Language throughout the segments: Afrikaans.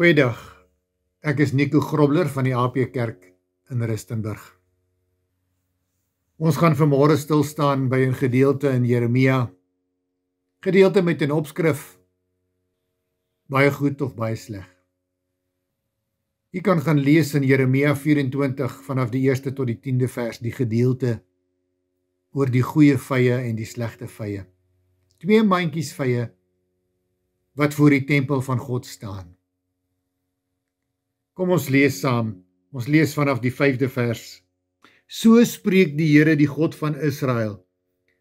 Goeiedag, ek is Nico Grobler van die AP Kerk in Rustenburg. Ons gaan vanmôre stil staan by 'n gedeelte in Jeremia, gedeelte met 'n opskrif, baie goed of baie sleg. U kan gaan lees in Jeremia 24 vanaf die 1ste tot die 10de vers, die gedeelte oor die goeie vye en die slegte vye. 2 mandjies vye wat voor die tempel van God staan. Kom ons lees saam. Ons lees vanaf die 5de vers. So spreek die Here, die God van Israel.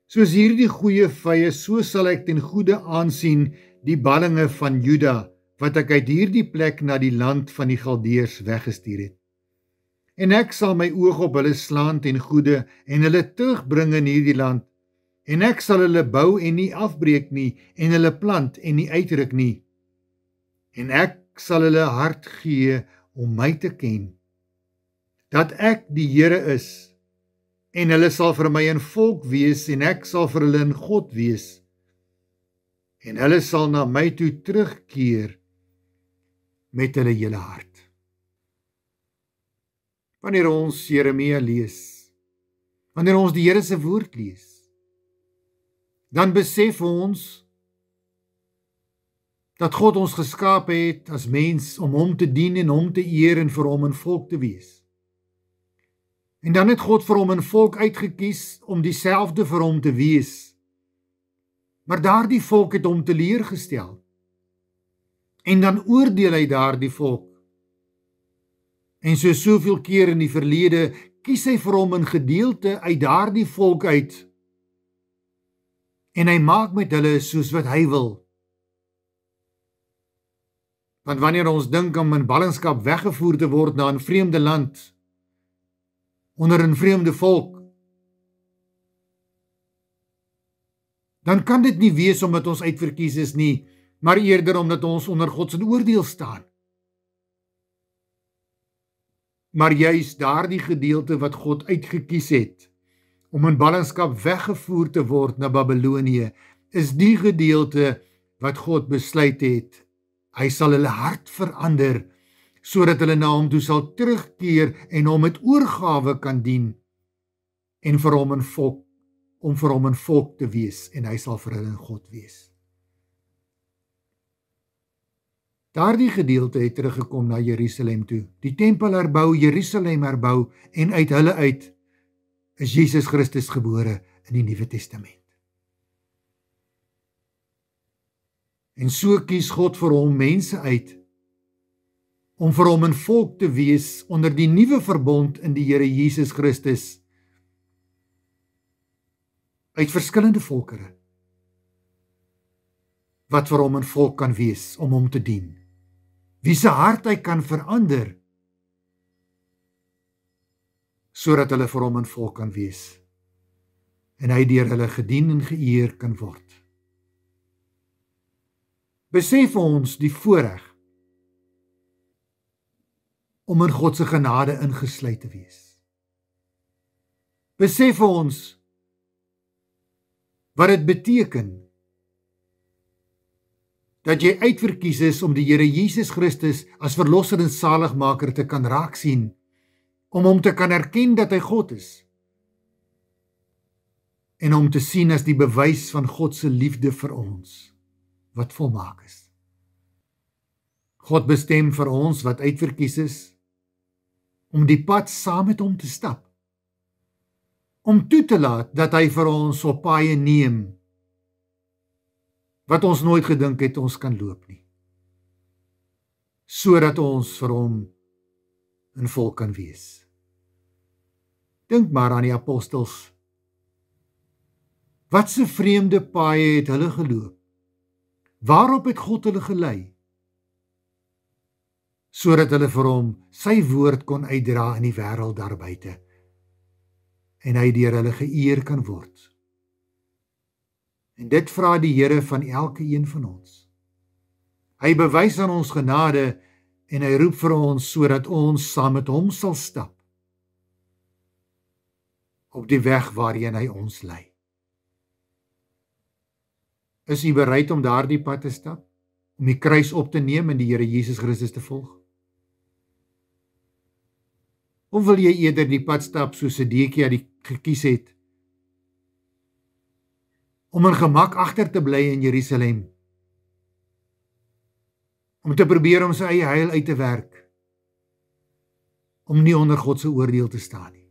Soos hierdie goeie vye, so sal ek ten goeie aansien die ballinge van Juda, wat ek uit hierdie plek na die land van die Galdeërs weggestuur het. En ek sal my oog op hulle slaan ten goeie en hulle terugbring in hierdie land. En ek sal hulle bou en nie afbreek nie, en hulle plant en nie uitruk nie. En ek sal hulle hart gee om my te ken, dat ek die Here is, en hulle sal vir my 'n volk wees, en ek sal vir hulle 'n God wees, en hulle sal na my toe terugkeer met hulle hele hart. Wanneer ons Jeremia lees, wanneer ons die Here se woord lees, dan besef ons dat God ons geskaap het as mens om hom te dien en hom te eer en vir hom 'n volk te wees. En dan het God vir hom 'n volk uitgekies om dieselfde vir hom te wees. Maar daardie volk het hom teleurgestel. En dan oordeel hy daardie volk. En soveel keer in die verlede kies hy vir hom 'n gedeelte uit daardie volk uit. En hy maak met hulle soos wat hy wil. Want wanneer ons dink om in ballingskap weggevoer te word na 'n vreemde land, onder 'n vreemde volk, dan kan dit nie wees omdat ons uitverkies is nie, maar eerder omdat ons onder God se oordeel staan. Maar juis daardie gedeelte wat God uitgekies het, om in ballingskap weggevoer te word na Babylonië, is die gedeelte wat God besluit het. Hy sal hulle hart verander, sodat hulle na hom toe sal terugkeer en hom met oorgawe kan dien, en vir hom 'n volk, om vir hom 'n volk te wees, en hy sal vir hulle 'n God wees. Daardie gedeelte het teruggekom na Jerusalem toe, die tempel herbou, Jerusalem herbou, en uit hulle uit is Jesus Christus gebore in die Nuwe Testament. En so kies God vir hom mense uit, om vir hom 'n volk te wees onder die nuwe verbond in die Here Jesus Christus, uit verskillende volkere, wat vir hom 'n volk kan wees om hom te dien, wie se hart hy kan verander, sodat hulle vir hom 'n volk kan wees, en hy deur hulle gedien en geëer kan word. Besef ons die voorreg om in God se genade ingesluit te wees. Besef ons wat dit beteken dat jy uitverkies is om die Here Jesus Christus as verlosser en saligmaker te kan raak sien, om hom te kan erken dat hy God is, en om te sien as die bewys van God se liefde vir ons, wat volmaak is. God bestem vir ons wat uitverkies is, om die pad saam met hom te stap, om toe te laat dat hy vir ons op paaie neem, wat ons nooit gedink het ons kan loop nie, sodat ons vir hom 'n volk kan wees. Dink maar aan die apostels. Wat 'n vreemde paaie het hulle geloop? Waarop het God hulle gelei? Sodat hulle vir hom sy woord kon uitdra in die wêreld daar buite, en hy deur hulle geëer kan word. En dit vra die Here van elke een van ons. Hy bewys aan ons genade, en hy roep vir ons sodat ons saam met hom sal stap, op die weg waarheen hy ons lei. Is u bereid om daardie pad te stap? om die kruis op te neem en die Here Jesus Christus te volg? Of wil jy eerder die pad stap soos Sedekia die gekies het, om in gemak agter te bly in Jerusalem, om te probeer om sy eie heil uit te werk, om nie onder God se oordeel te staan nie?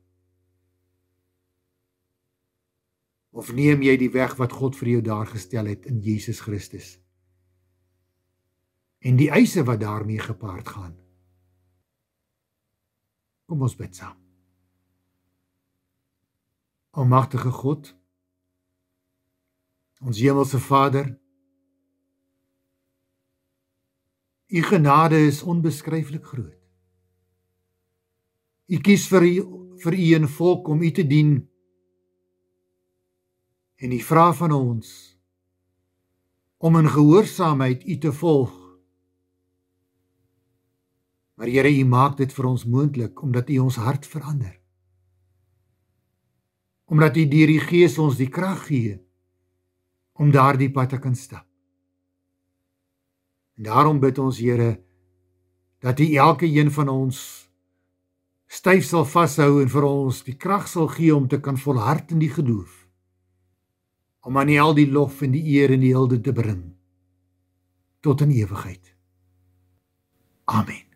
Of neem jy die weg wat God vir jou daar gestel het in Jesus Christus, en die eise wat daarmee gepaard gaan? Kom ons bid saam. Almagtige God, ons hemelse Vader, U genade is onbeskryflik groot. U kies vir U 'n volk om U te dien, en U vra van ons om in gehoorsaamheid U te volg. Maar Here, U maak dit vir ons moontlik omdat U ons hart verander. Omdat U deur die Gees ons die krag gee om daardie pad te kan stap. En daarom bid ons, Here, dat U elke een van ons styf sal vashou en vir ons die krag sal gee om te kan volhard in die geloof, om aan U al die lof en die eer en die hulde te bring tot in ewigheid. Amen.